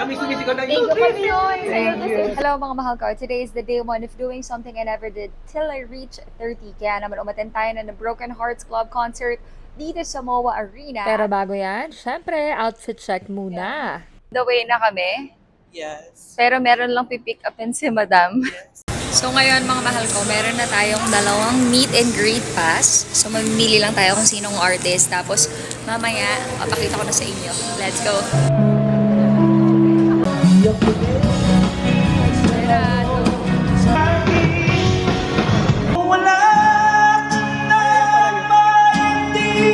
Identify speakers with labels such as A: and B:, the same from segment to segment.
A: Kami sumisigaw na
B: Thank you, Pinoy.
C: Hello mga mahal ko. Today is the day one of doing something I never did till I reach 30. Kaya naman umattend tayo ng Broken Hearts Club concert dito sa MOA Arena.
D: Pero bago yan, syempre, outfit check muna.
C: The way na kami.
A: Yes.
C: Pero meron lang pipick upin si Madam. So ngayon mga mahal ko, meron na tayong dalawang meet and greet pass. So mamimili lang tayo kung sinong artist. Tapos mamaya, papakita ko na sa inyo. Let's go!
A: Wala na maintindihan.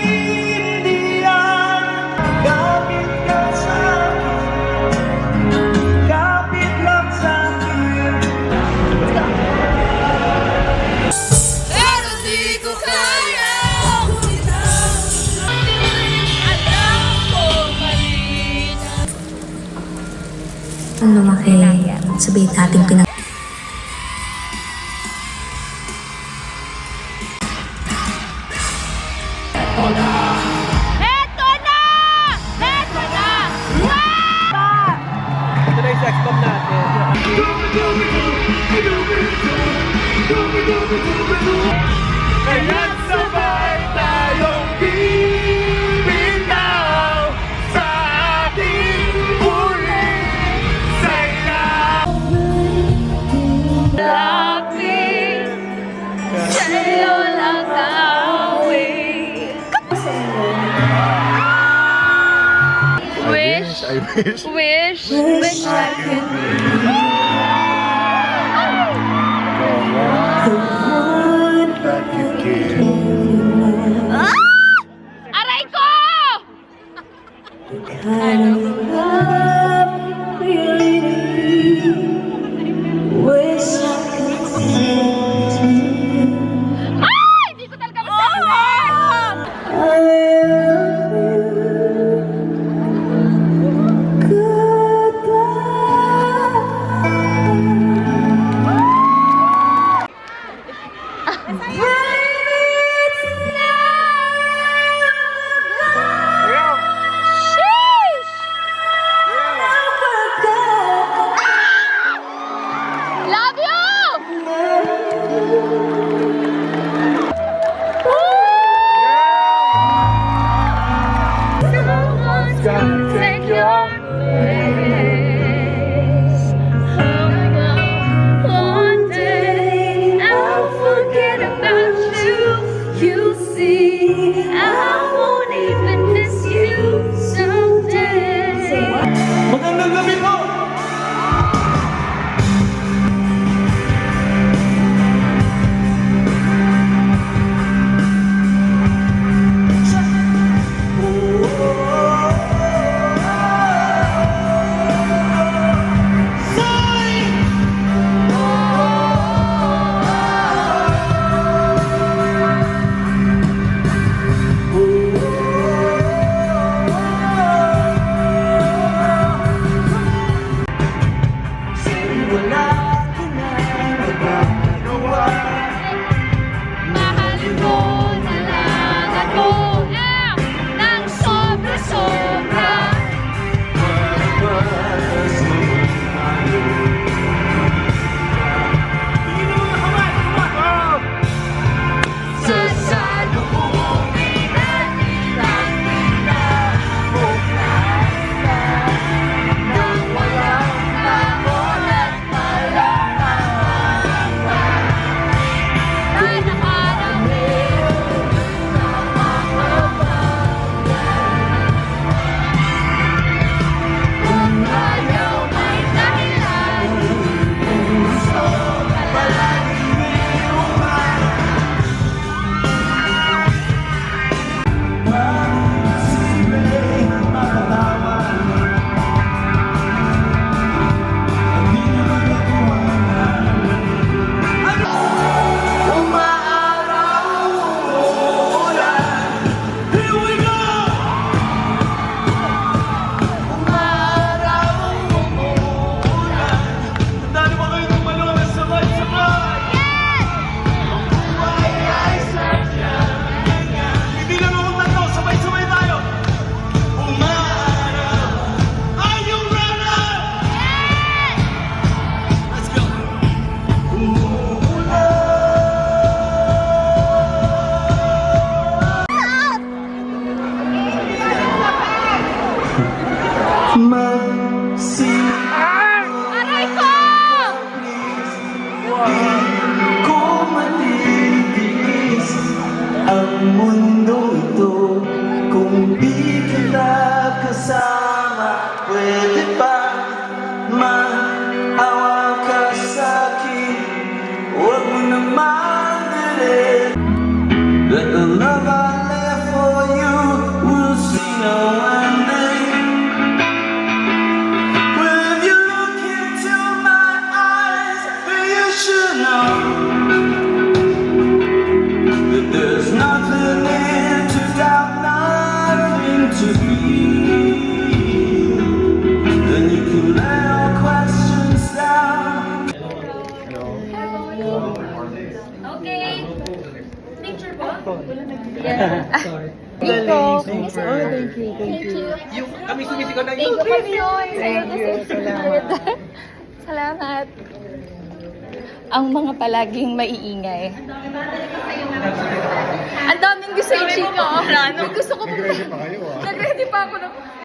A: Kapit ka sa akin, kapit lang sa akin.
C: Pero di ko kaya. Alam ko mali.
E: Ang lumaki, sabihin natin pinag...
A: Ito na yung sex bomb natin. Kaya't sabay tayong bibitaw sa ating huling sayaw.
C: Lapit sa'yo lang away. Wish I could Aray ko! Ay! Hindi ko talaga masabi!
B: pa maawa ka sa'kin, huwag mo naman dalhin. That the love I left for you will see no ending. Well, if you look into my eyes, then you should know that there's nothing there to doubt, nothing to feel. Then you can lay all questions down.
C: Okay. Picture po?
A: Nico.
C: Thank you.
A: Yung kami sumisigaw na
C: Thank
A: yung
C: you kami yun. Salamat. Ang mga palaging maiingay. Ang daming gusto yung chika. Gusto ko pa. Nag-ready pa ako.